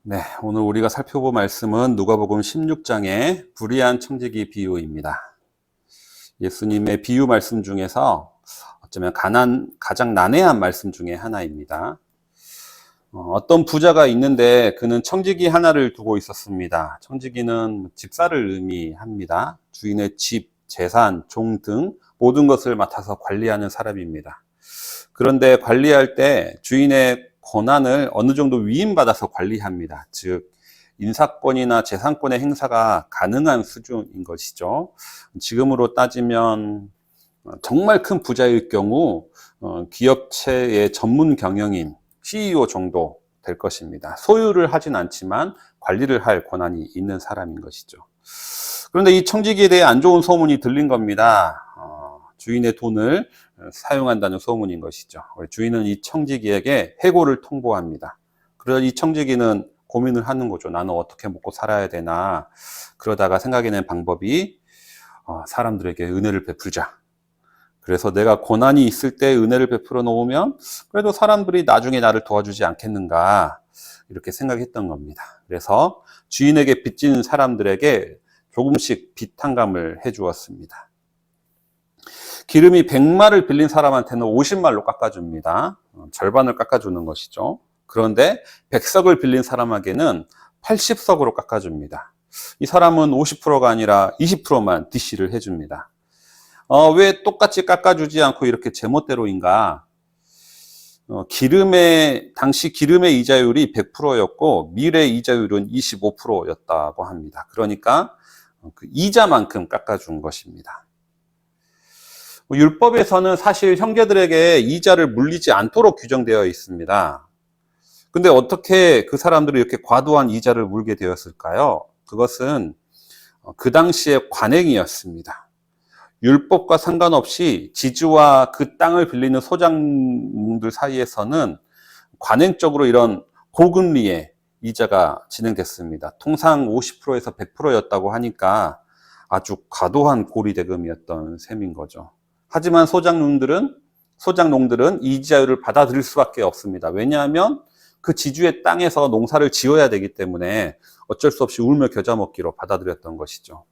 네, 오늘 우리가 살펴볼 말씀은 누가복음 16장의 불의한 청지기 비유입니다. 예수님의 비유 말씀 중에서 어쩌면 가장 난해한 말씀 중에 하나입니다. 어떤 부자가 있는데 그는 청지기 하나를 두고 있었습니다. 청지기는 집사를 의미합니다. 주인의 집, 재산, 종 등 모든 것을 맡아서 관리하는 사람입니다. 그런데 관리할 때 주인의 권한을 어느 정도 위임받아서 관리합니다. 즉 인사권이나 재산권의 행사가 가능한 수준인 것이죠. 지금으로 따지면 정말 큰 부자일 경우 기업체의 전문 경영인 CEO 정도 될 것입니다. 소유를 하진 않지만 관리를 할 권한이 있는 사람인 것이죠. 그런데 이 청지기에 대해 안 좋은 소문이 들린 겁니다. 주인의 돈을 사용한다는 소문인 것이죠. 주인은 이 청지기에게 해고를 통보합니다. 그러자 이 청지기는 고민을 하는 거죠. 나는 어떻게 먹고 살아야 되나. 그러다가 생각해낸 방법이 사람들에게 은혜를 베풀자. 그래서 내가 고난이 있을 때 은혜를 베풀어 놓으면 그래도 사람들이 나중에 나를 도와주지 않겠는가 이렇게 생각했던 겁니다. 그래서 주인에게 빚진 사람들에게 조금씩 빚 탕감을 해 주었습니다. 기름이 100마를 빌린 사람한테는 50말로 깎아줍니다. 절반을 깎아주는 것이죠. 그런데 100석을 빌린 사람에게는 80석으로 깎아줍니다. 이 사람은 50%가 아니라 20%만 DC를 해줍니다. 왜 똑같이 깎아주지 않고 이렇게 제멋대로인가? 당시 기름의 이자율이 100%였고 밀의 이자율은 25%였다고 합니다. 그러니까 그 이자만큼 깎아준 것입니다. 율법에서는 사실 형제들에게 이자를 물리지 않도록 규정되어 있습니다. 근데 어떻게 그 사람들이 이렇게 과도한 이자를 물게 되었을까요? 그것은 그 당시의 관행이었습니다. 율법과 상관없이 지주와 그 땅을 빌리는 소장농들 사이에서는 관행적으로 이런 고금리의 이자가 진행됐습니다. 통상 50%에서 100%였다고 하니까 아주 과도한 고리대금이었던 셈인 거죠. 하지만 소장농들은 이자율을 받아들일 수밖에 없습니다. 왜냐하면 그 지주의 땅에서 농사를 지어야 되기 때문에 어쩔 수 없이 울며 겨자 먹기로 받아들였던 것이죠.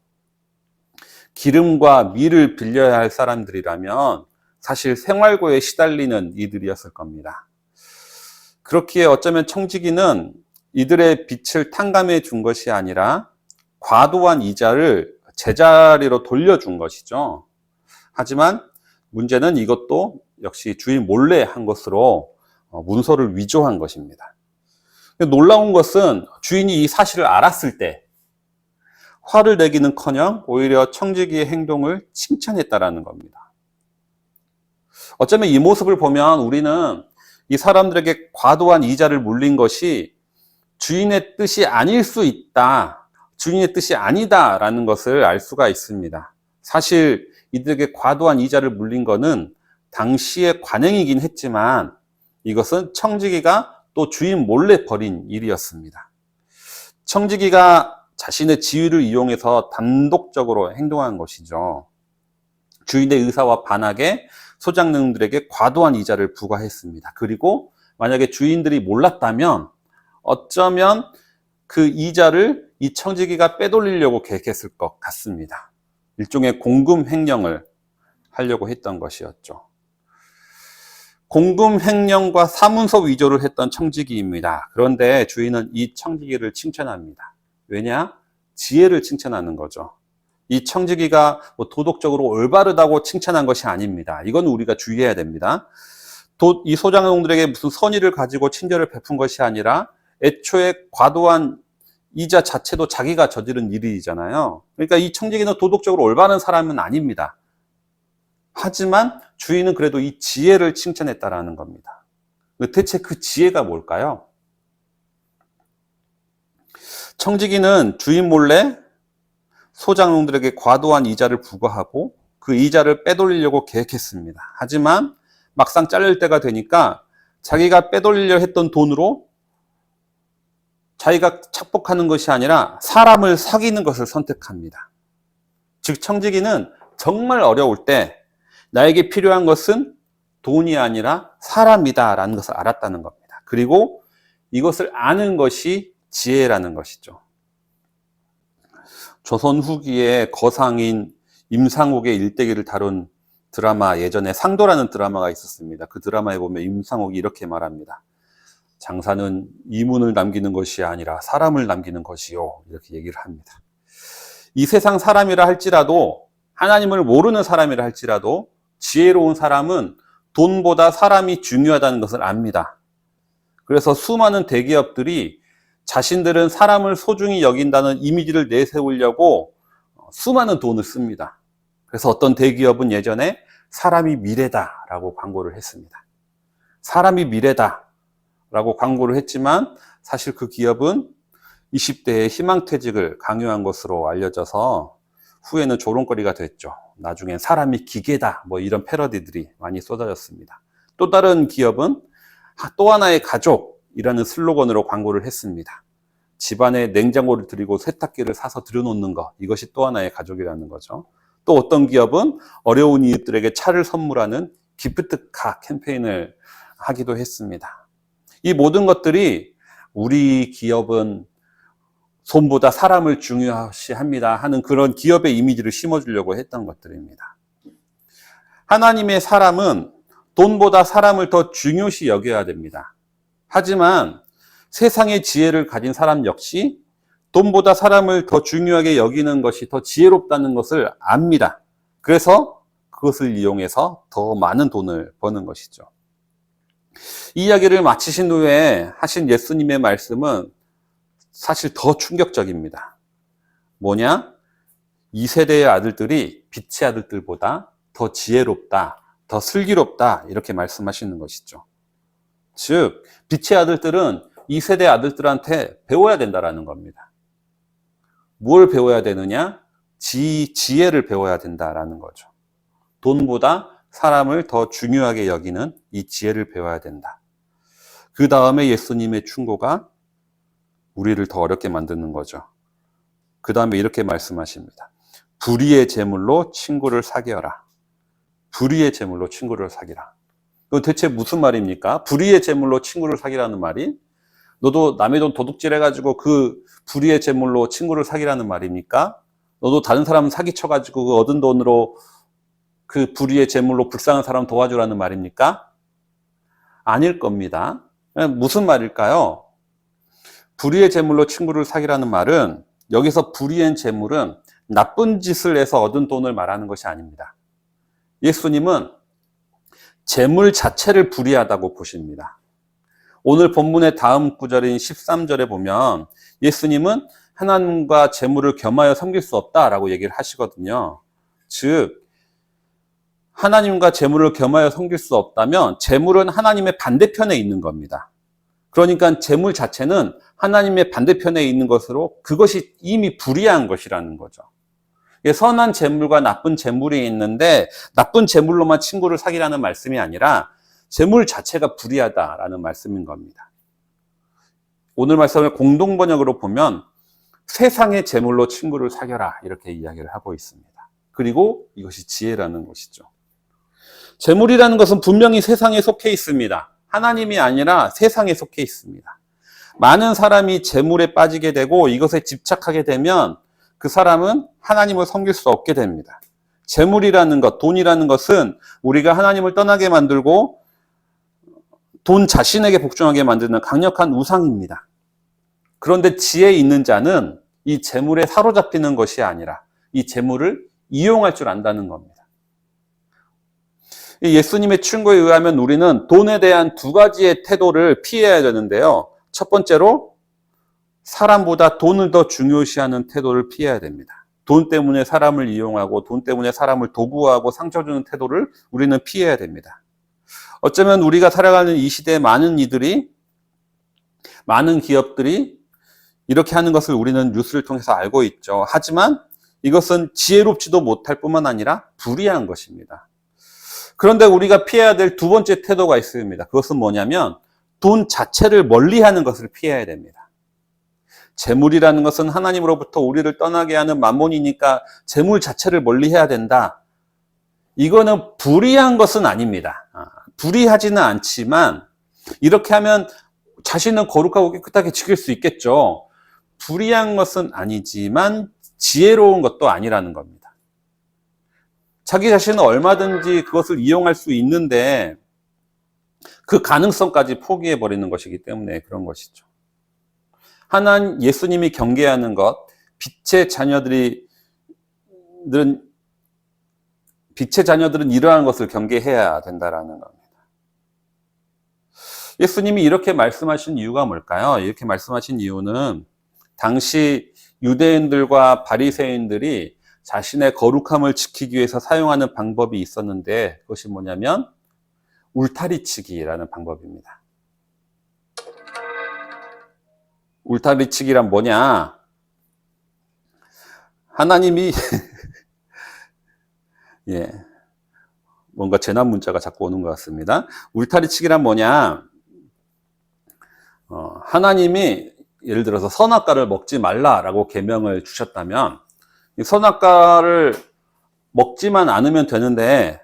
기름과 밀을 빌려야 할 사람들이라면 사실 생활고에 시달리는 이들이었을 겁니다. 그렇기에 어쩌면 청지기는 이들의 빚을 탕감해 준 것이 아니라 과도한 이자를 제자리로 돌려준 것이죠. 하지만 문제는 이것도 역시 주인 몰래 한 것으로 문서를 위조한 것입니다. 놀라운 것은 주인이 이 사실을 알았을 때 화를 내기는커녕 오히려 청지기의 행동을 칭찬했다라는 겁니다. 어쩌면 이 모습을 보면 우리는 이 사람들에게 과도한 이자를 물린 것이 주인의 뜻이 아닐 수 있다, 주인의 뜻이 아니다라는 것을 알 수가 있습니다. 사실 이들에게 과도한 이자를 물린 것은 당시의 관행이긴 했지만 이것은 청지기가 또 주인 몰래 벌인 일이었습니다. 청지기가 자신의 지위를 이용해서 단독적으로 행동한 것이죠. 주인의 의사와 반하게 소장농들에게 과도한 이자를 부과했습니다. 그리고 만약에 주인들이 몰랐다면 어쩌면 그 이자를 이 청지기가 빼돌리려고 계획했을 것 같습니다. 일종의 공금 횡령을 하려고 했던 것이었죠. 공금 횡령과 사문서 위조를 했던 청지기입니다. 그런데 주인은 이 청지기를 칭찬합니다. 왜냐? 지혜를 칭찬하는 거죠. 이 청지기가 도덕적으로 올바르다고 칭찬한 것이 아닙니다. 이건 우리가 주의해야 됩니다. 이 소장농들에게 무슨 선의를 가지고 친절을 베푼 것이 아니라 애초에 과도한 이자 자체도 자기가 저지른 일이잖아요. 그러니까 이 청지기는 도덕적으로 올바른 사람은 아닙니다. 하지만 주인은 그래도 이 지혜를 칭찬했다라는 겁니다. 대체 그 지혜가 뭘까요? 청지기는 주인 몰래 소장농들에게 과도한 이자를 부과하고 그 이자를 빼돌리려고 계획했습니다. 하지만 막상 잘릴 때가 되니까 자기가 빼돌리려 했던 돈으로 자기가 착복하는 것이 아니라 사람을 사귀는 것을 선택합니다. 즉 청지기는 정말 어려울 때 나에게 필요한 것은 돈이 아니라 사람이다라는 것을 알았다는 겁니다. 그리고 이것을 아는 것이 지혜라는 것이죠. 조선 후기에 거상인 임상옥의 일대기를 다룬 드라마, 예전에 상도라는 드라마가 있었습니다. 그 드라마에 보면 임상옥이 이렇게 말합니다. 장사는 이문을 남기는 것이 아니라 사람을 남기는 것이요, 이렇게 얘기를 합니다. 이 세상 사람이라 할지라도, 하나님을 모르는 사람이라 할지라도 지혜로운 사람은 돈보다 사람이 중요하다는 것을 압니다. 그래서 수많은 대기업들이 자신들은 사람을 소중히 여긴다는 이미지를 내세우려고 수많은 돈을 씁니다. 그래서 어떤 대기업은 예전에 사람이 미래다라고 광고를 했습니다. 사람이 미래다라고 광고를 했지만 사실 그 기업은 20대의 희망퇴직을 강요한 것으로 알려져서 후에는 조롱거리가 됐죠. 나중엔 사람이 기계다, 뭐 이런 패러디들이 많이 쏟아졌습니다. 또 다른 기업은 또 하나의 가족이라는 슬로건으로 광고를 했습니다. 집안에 냉장고를 들이고 세탁기를 사서 들여놓는 것, 이것이 또 하나의 가족이라는 거죠. 또 어떤 기업은 어려운 이웃들에게 차를 선물하는 기프트카 캠페인을 하기도 했습니다. 이 모든 것들이 우리 기업은 돈보다 사람을 중요시합니다 하는 그런 기업의 이미지를 심어주려고 했던 것들입니다. 하나님의 사람은 돈보다 사람을 더 중요시 여겨야 됩니다. 하지만 세상의 지혜를 가진 사람 역시 돈보다 사람을 더 중요하게 여기는 것이 더 지혜롭다는 것을 압니다. 그래서 그것을 이용해서 더 많은 돈을 버는 것이죠. 이 이야기를 마치신 후에 하신 예수님의 말씀은 사실 더 충격적입니다. 뭐냐? 이 세대의 아들들이 빛의 아들들보다 더 지혜롭다, 더 슬기롭다, 이렇게 말씀하시는 것이죠. 즉, 빛의 아들들은 이 세대 아들들한테 배워야 된다라는 겁니다. 뭘 배워야 되느냐? 지혜를 배워야 된다라는 거죠. 돈보다 사람을 더 중요하게 여기는 이 지혜를 배워야 된다. 그 다음에 예수님의 충고가 우리를 더 어렵게 만드는 거죠. 그 다음에 이렇게 말씀하십니다. 불의의 제물로 친구를 사귀어라. 불의의 제물로 친구를 사귀라. 이거 대체 무슨 말입니까? 불의의 제물로 친구를 사귀라는 말이? 너도 남의 돈 도둑질 해가지고 그 불의의 제물로 친구를 사귀라는 말입니까? 너도 다른 사람 사기쳐가지고 그 얻은 돈으로 그 불의의 제물로 불쌍한 사람 도와주라는 말입니까? 아닐 겁니다. 무슨 말일까요? 불의의 제물로 친구를 사귀라는 말은, 여기서 불의의 제물은 나쁜 짓을 해서 얻은 돈을 말하는 것이 아닙니다. 예수님은 재물 자체를 불의하다고 보십니다. 오늘 본문의 다음 구절인 13절에 보면 예수님은 하나님과 재물을 겸하여 섬길 수 없다라고 얘기를 하시거든요. 즉, 하나님과 재물을 겸하여 섬길 수 없다면 재물은 하나님의 반대편에 있는 겁니다. 그러니까 재물 자체는 하나님의 반대편에 있는 것으로 그것이 이미 불의한 것이라는 거죠. 선한 재물과 나쁜 재물이 있는데 나쁜 재물로만 친구를 사귀라는 말씀이 아니라 재물 자체가 불의하다라는 말씀인 겁니다. 오늘 말씀을 공동번역으로 보면 세상의 재물로 친구를 사귀어라, 이렇게 이야기를 하고 있습니다. 그리고 이것이 지혜라는 것이죠. 재물이라는 것은 분명히 세상에 속해 있습니다. 하나님이 아니라 세상에 속해 있습니다. 많은 사람이 재물에 빠지게 되고 이것에 집착하게 되면 그 사람은 하나님을 섬길 수 없게 됩니다. 재물이라는 것, 돈이라는 것은 우리가 하나님을 떠나게 만들고 돈 자신에게 복종하게 만드는 강력한 우상입니다. 그런데 지혜 있는 자는 이 재물에 사로잡히는 것이 아니라 이 재물을 이용할 줄 안다는 겁니다. 예수님의 충고에 의하면 우리는 돈에 대한 두 가지의 태도를 피해야 되는데요. 첫 번째로 사람보다 돈을 더 중요시하는 태도를 피해야 됩니다. 돈 때문에 사람을 이용하고 돈 때문에 사람을 도구화하고 상처 주는 태도를 우리는 피해야 됩니다. 어쩌면 우리가 살아가는 이 시대에 많은 기업들이 이렇게 하는 것을 우리는 뉴스를 통해서 알고 있죠. 하지만 이것은 지혜롭지도 못할 뿐만 아니라 불의한 것입니다. 그런데 우리가 피해야 될 두 번째 태도가 있습니다. 그것은 뭐냐면 돈 자체를 멀리하는 것을 피해야 됩니다. 재물이라는 것은 하나님으로부터 우리를 떠나게 하는 만몬이니까 재물 자체를 멀리해야 된다. 이거는 불의한 것은 아닙니다. 불의하지는 않지만 이렇게 하면 자신은 거룩하고 깨끗하게 지킬 수 있겠죠. 불의한 것은 아니지만 지혜로운 것도 아니라는 겁니다. 자기 자신은 얼마든지 그것을 이용할 수 있는데 그 가능성까지 포기해버리는 것이기 때문에 그런 것이죠. 예수님이 경계하는 것, 빛의 자녀들은 이러한 것을 경계해야 된다라는 겁니다. 예수님이 이렇게 말씀하신 이유가 뭘까요? 이렇게 말씀하신 이유는 당시 유대인들과 바리새인들이 자신의 거룩함을 지키기 위해서 사용하는 방법이 있었는데 그것이 뭐냐면 울타리치기라는 방법입니다. 울타리치기란 뭐냐? 하나님이 예, 뭔가 재난 문자가 자꾸 오는 것 같습니다. 울타리치기란 뭐냐? 하나님이 예를 들어서 선악과를 먹지 말라라고 계명을 주셨다면 이 선악과를 먹지만 않으면 되는데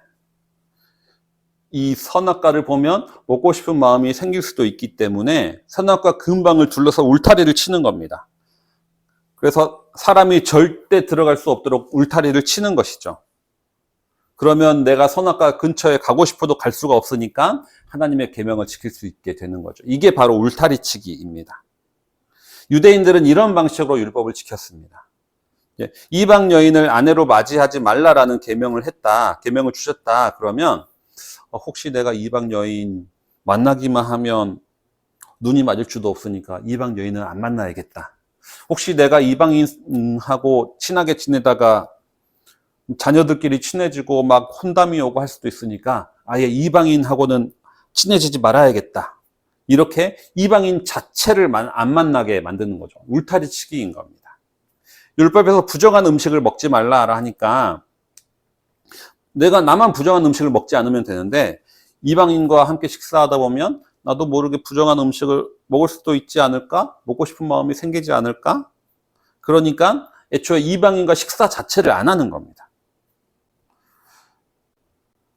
이 선악과를 보면 먹고 싶은 마음이 생길 수도 있기 때문에 선악과 근방을 둘러서 울타리를 치는 겁니다. 그래서 사람이 절대 들어갈 수 없도록 울타리를 치는 것이죠. 그러면 내가 선악과 근처에 가고 싶어도 갈 수가 없으니까 하나님의 계명을 지킬 수 있게 되는 거죠. 이게 바로 울타리치기입니다. 유대인들은 이런 방식으로 율법을 지켰습니다. 이방 여인을 아내로 맞이하지 말라라는 계명을 주셨다. 그러면 혹시 내가 이방 여인 만나기만 하면 눈이 맞을 수도 없으니까 이방 여인은 안 만나야겠다. 혹시 내가 이방인하고 친하게 지내다가 자녀들끼리 친해지고 막 혼담이 오고 할 수도 있으니까 아예 이방인하고는 친해지지 말아야겠다. 이렇게 이방인 자체를 안 만나게 만드는 거죠. 울타리치기인 겁니다. 율법에서 부정한 음식을 먹지 말라 하니까 내가 나만 부정한 음식을 먹지 않으면 되는데 이방인과 함께 식사하다 보면 나도 모르게 부정한 음식을 먹을 수도 있지 않을까? 먹고 싶은 마음이 생기지 않을까? 그러니까 애초에 이방인과 식사 자체를 안 하는 겁니다.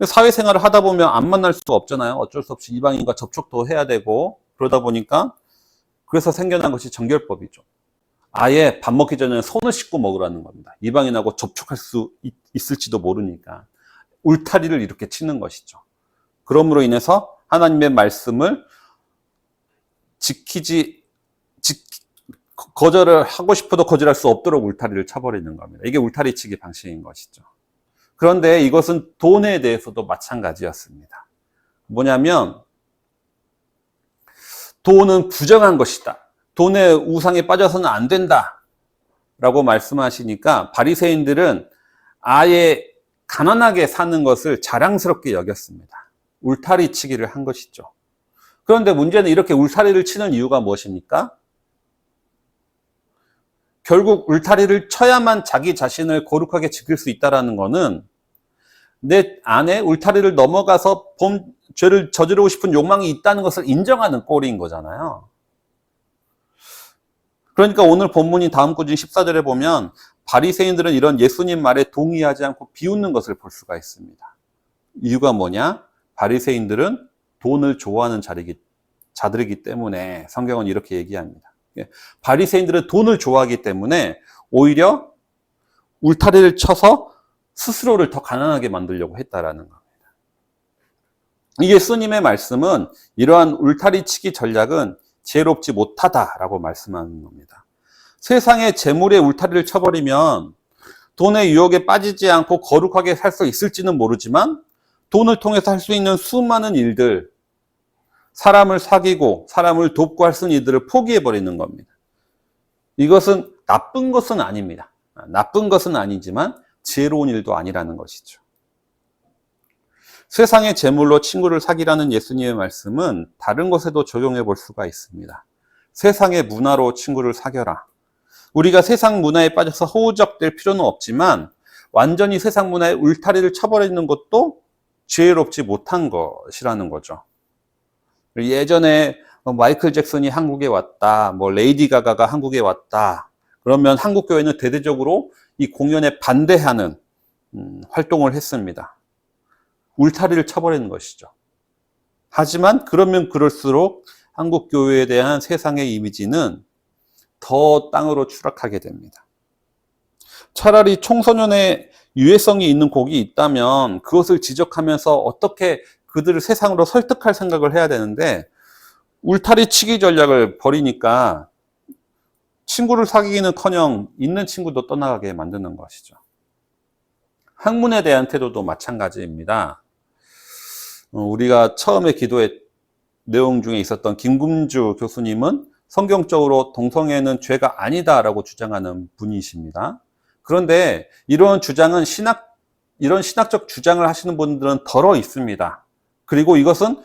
사회생활을 하다 보면 안 만날 수가 없잖아요. 어쩔 수 없이 이방인과 접촉도 해야 되고 그러다 보니까 그래서 생겨난 것이 정결법이죠. 아예 밥 먹기 전에 손을 씻고 먹으라는 겁니다. 이방인하고 접촉할 수 있을지도 모르니까 울타리를 이렇게 치는 것이죠. 그러므로 인해서 하나님의 말씀을 거절을 하고 싶어도 거절할 수 없도록 울타리를 쳐버리는 겁니다. 이게 울타리치기 방식인 것이죠. 그런데 이것은 돈에 대해서도 마찬가지였습니다. 뭐냐면 돈은 부정한 것이다. 돈의 우상에 빠져서는 안 된다. 라고 말씀하시니까 바리새인들은 아예 가난하게 사는 것을 자랑스럽게 여겼습니다. 울타리치기를 한 것이죠. 그런데 문제는 이렇게 울타리를 치는 이유가 무엇입니까? 결국 울타리를 쳐야만 자기 자신을 거룩하게 지킬 수 있다는 것은 내 안에 울타리를 넘어가서 죄를 저지르고 싶은 욕망이 있다는 것을 인정하는 꼴인 거잖아요. 그러니까 오늘 본문인 다음 구절 14절에 보면 바리새인들은 이런 예수님 말에 동의하지 않고 비웃는 것을 볼 수가 있습니다. 이유가 뭐냐? 바리새인들은 돈을 좋아하는 자들이기 때문에 성경은 이렇게 얘기합니다. 바리새인들은 돈을 좋아하기 때문에 오히려 울타리를 쳐서 스스로를 더 가난하게 만들려고 했다라는 겁니다. 이 예수님의 말씀은 이러한 울타리치기 전략은 지혜롭지 못하다라고 말씀하는 겁니다. 세상의 재물에 울타리를 쳐버리면 돈의 유혹에 빠지지 않고 거룩하게 살 수 있을지는 모르지만 돈을 통해서 할 수 있는 수많은 일들, 사람을 사귀고 사람을 돕고 할 수 있는 일들을 포기해버리는 겁니다. 이것은 나쁜 것은 아닙니다. 나쁜 것은 아니지만 지혜로운 일도 아니라는 것이죠. 세상의 재물로 친구를 사귀라는 예수님의 말씀은 다른 것에도 적용해 볼 수가 있습니다. 세상의 문화로 친구를 사귀어라. 우리가 세상 문화에 빠져서 허우적될 필요는 없지만 완전히 세상 문화에 울타리를 쳐버리는 것도 지혜롭지 못한 것이라는 거죠. 예전에 마이클 잭슨이 한국에 왔다, 레이디 가가가 한국에 왔다. 그러면 한국 교회는 대대적으로 이 공연에 반대하는 활동을 했습니다. 울타리를 쳐버리는 것이죠. 하지만 그러면 그럴수록 한국 교회에 대한 세상의 이미지는 더 땅으로 추락하게 됩니다. 차라리 청소년의 유해성이 있는 곡이 있다면 그것을 지적하면서 어떻게 그들을 세상으로 설득할 생각을 해야 되는데, 울타리 치기 전략을 벌이니까 친구를 사귀기는커녕 있는 친구도 떠나가게 만드는 것이죠. 학문에 대한 태도도 마찬가지입니다. 우리가 처음에 기도의 내용 중에 있었던 김금주 교수님은 성경적으로 동성애는 죄가 아니다라고 주장하는 분이십니다. 그런데 이런 주장은 이런 신학적 주장을 하시는 분들은 덜어 있습니다. 그리고 이것은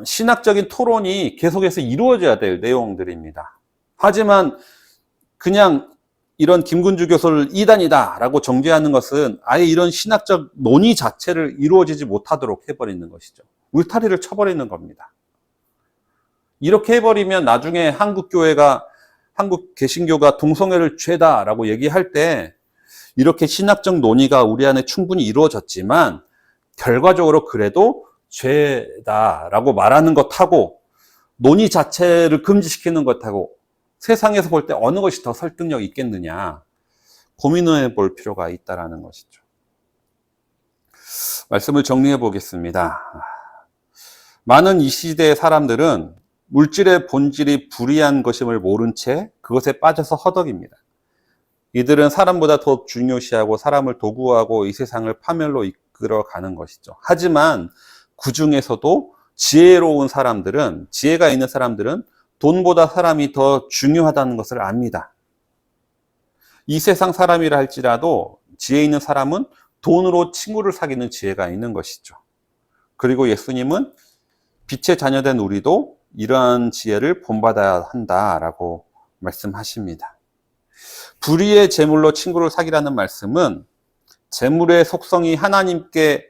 신학적인 토론이 계속해서 이루어져야 될 내용들입니다. 하지만 그냥 이런 김금주 교수를 이단이다 라고 정죄하는 것은 아예 이런 신학적 논의 자체를 이루어지지 못하도록 해버리는 것이죠. 울타리를 쳐버리는 겁니다. 이렇게 해버리면 나중에 한국 개신교가 동성애를 죄다라고 얘기할 때 이렇게 신학적 논의가 우리 안에 충분히 이루어졌지만 결과적으로 그래도 죄다라고 말하는 것하고 논의 자체를 금지시키는 것하고 세상에서 볼 때 어느 것이 더 설득력 있겠느냐 고민해 볼 필요가 있다는 것이죠. 말씀을 정리해 보겠습니다. 많은 이 시대의 사람들은 물질의 본질이 불의한 것임을 모른 채 그것에 빠져서 허덕입니다. 이들은 사람보다 더 중요시하고 사람을 도구화하고 이 세상을 파멸로 이끌어가는 것이죠. 하지만 그 중에서도 지혜로운 사람들은, 지혜가 있는 사람들은 돈보다 사람이 더 중요하다는 것을 압니다. 이 세상 사람이라 할지라도 지혜 있는 사람은 돈으로 친구를 사귀는 지혜가 있는 것이죠. 그리고 예수님은 빛의 자녀된 우리도 이러한 지혜를 본받아야 한다라고 말씀하십니다. 불의의 재물로 친구를 사귀라는 말씀은 재물의 속성이 하나님께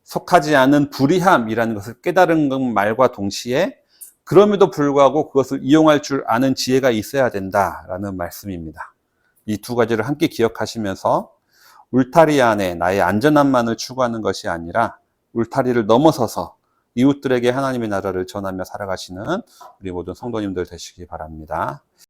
속하지 않은 불의함이라는 것을 깨달은 말과 동시에 그럼에도 불구하고 그것을 이용할 줄 아는 지혜가 있어야 된다라는 말씀입니다. 이 두 가지를 함께 기억하시면서 울타리 안에 나의 안전함만을 추구하는 것이 아니라 울타리를 넘어서서 이웃들에게 하나님의 나라를 전하며 살아가시는 우리 모든 성도님들 되시기 바랍니다.